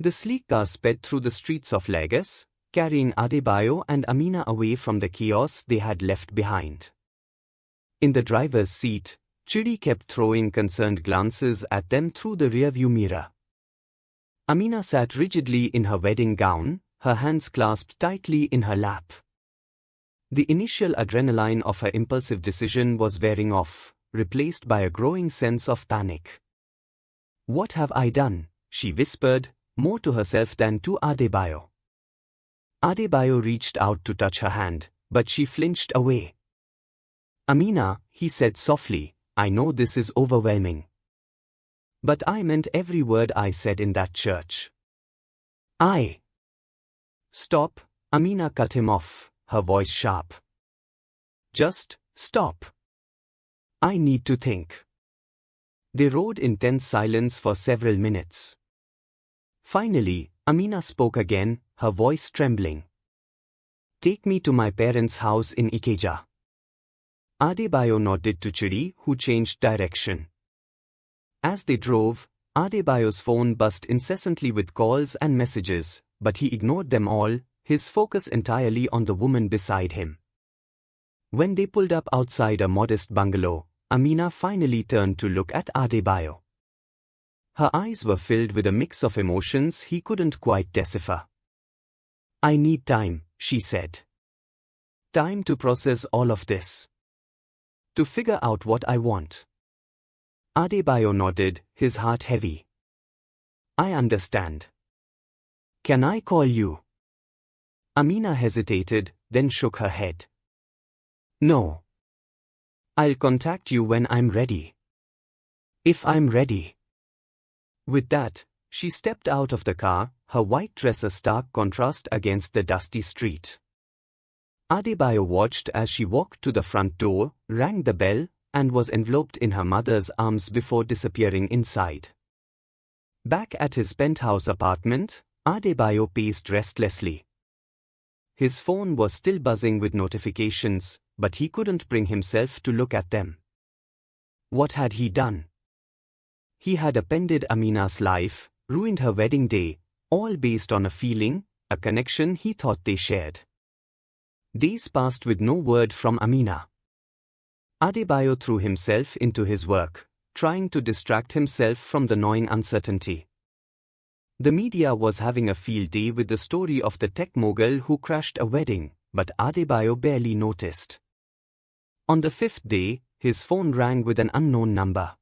The sleek car sped through the streets of Lagos, carrying Adebayo and Amina away from the chaos they had left behind. In the driver's seat, Chidi kept throwing concerned glances at them through the rearview mirror. Amina sat rigidly in her wedding gown, her hands clasped tightly in her lap. The initial adrenaline of her impulsive decision was wearing off, replaced by a growing sense of panic. "What have I done?" she whispered, more to herself than to Adebayo. Adebayo reached out to touch her hand, but she flinched away. "Amina," he said softly, "I know this is overwhelming. But I meant every word I said in that church." "Stop," Amina cut him off, her voice sharp. "Just stop. I need to think." They rode in tense silence for several minutes. Finally, Amina spoke again, her voice trembling. "Take me to my parents' house in Ikeja." Adebayo nodded to Chidi, who changed direction. As they drove, Adebayo's phone buzzed incessantly with calls and messages, but he ignored them all, his focus entirely on the woman beside him. When they pulled up outside a modest bungalow, Amina finally turned to look at Adebayo. Her eyes were filled with a mix of emotions he couldn't quite decipher. "I need time," she said. "Time to process all of this. To figure out what I want." Adebayo nodded, his heart heavy. "I understand. Can I call you?" Amina hesitated, then shook her head. "No. I'll contact you when I'm ready. If I'm ready." With that, she stepped out of the car, her white dress a stark contrast against the dusty street. Adebayo watched as she walked to the front door, rang the bell, and was enveloped in her mother's arms before disappearing inside. Back at his penthouse apartment, Adebayo paced restlessly. His phone was still buzzing with notifications, but he couldn't bring himself to look at them. What had he done? He had upended Amina's life, ruined her wedding day, all based on a feeling, a connection he thought they shared. Days passed with no word from Amina. Adebayo threw himself into his work, trying to distract himself from the gnawing uncertainty. The media was having a field day with the story of the tech mogul who crashed a wedding, but Adebayo barely noticed. On the fifth day, his phone rang with an unknown number.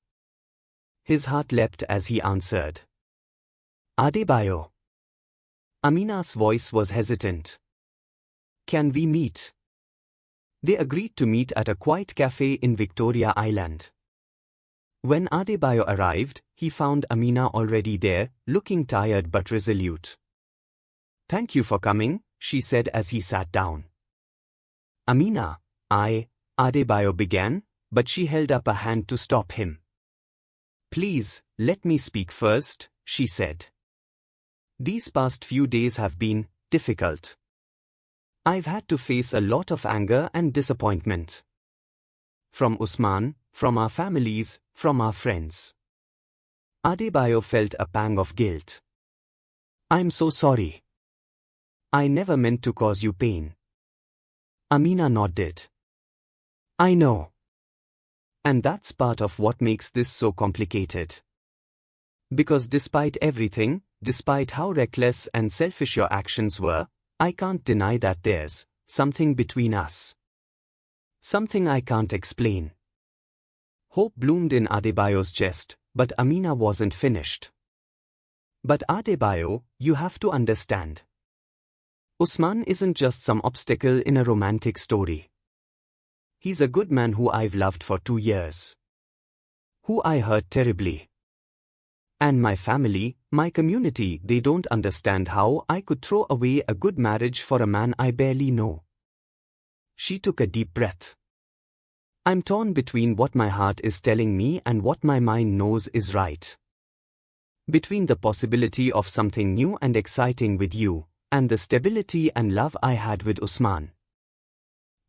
His heart leapt as he answered. "Adebayo." Amina's voice was hesitant. "Can we meet?" They agreed to meet at a quiet café in Victoria Island. When Adebayo arrived, he found Amina already there, looking tired but resolute. "Thank you for coming," she said as he sat down. "Amina, Adebayo began, but she held up a hand to stop him. "Please, let me speak first," she said. "These past few days have been difficult. I've had to face a lot of anger and disappointment. From Usman, from our families, from our friends." Adebayo felt a pang of guilt. "I'm so sorry. I never meant to cause you pain." Amina nodded. "I know. And that's part of what makes this so complicated. Because despite everything, despite how reckless and selfish your actions were, I can't deny that there's something between us. Something I can't explain." Hope bloomed in Adebayo's chest, but Amina wasn't finished. "But Adebayo, you have to understand. Usman isn't just some obstacle in a romantic story. He's a good man who I've loved for 2 years. Who I hurt terribly. And my family, my community, they don't understand how I could throw away a good marriage for a man I barely know." She took a deep breath. "I'm torn between what my heart is telling me and what my mind knows is right. Between the possibility of something new and exciting with you, and the stability and love I had with Usman.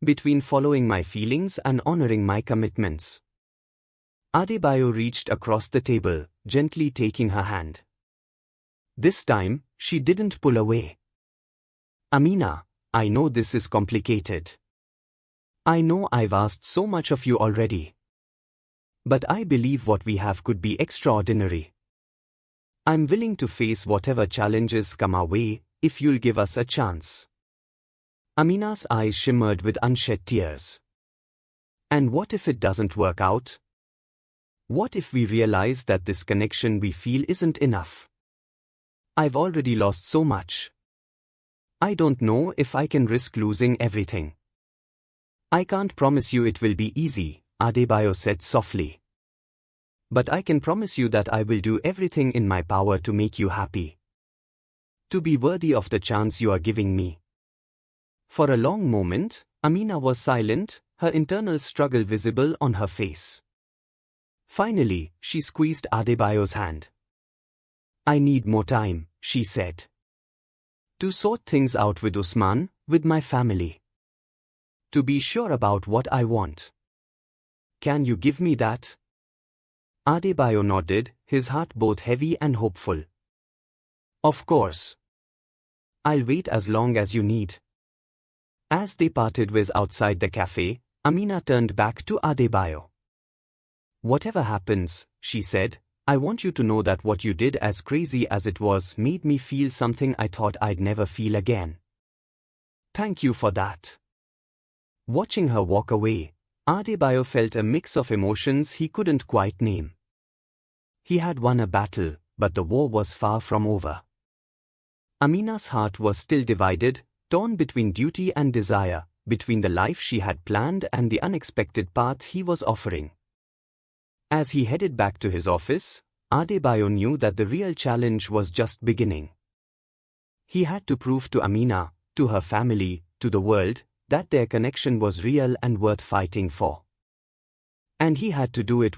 Between following my feelings and honoring my commitments." Adebayo reached across the table, gently taking her hand. This time, she didn't pull away. Amina, I know this is complicated. I know I've asked so much of you already. But I believe what we have could be extraordinary. I'm willing to face whatever challenges come our way, if you'll give us a chance. Amina's eyes shimmered with unshed tears. And what if it doesn't work out? What if we realize that this connection we feel isn't enough? I've already lost so much. I don't know if I can risk losing everything. I can't promise you it will be easy, Adebayo said softly. But I can promise you that I will do everything in my power to make you happy. To be worthy of the chance you are giving me. For a long moment, Amina was silent, her internal struggle visible on her face. Finally, she squeezed Adebayo's hand. I need more time, she said. To sort things out with Usman, with my family. To be sure about what I want. Can you give me that? Adebayo nodded, his heart both heavy and hopeful. Of course. I'll wait as long as you need. As they parted ways outside the café, Amina turned back to Adebayo. Whatever happens, she said, I want you to know that what you did, as crazy as it was, made me feel something I thought I'd never feel again. Thank you for that. Watching her walk away, Adebayo felt a mix of emotions he couldn't quite name. He had won a battle, but the war was far from over. Amina's heart was still divided, torn between duty and desire, between the life she had planned and the unexpected path he was offering. As he headed back to his office, Adebayo knew that the real challenge was just beginning. He had to prove to Amina, to her family, to the world, that their connection was real and worth fighting for. And he had to do it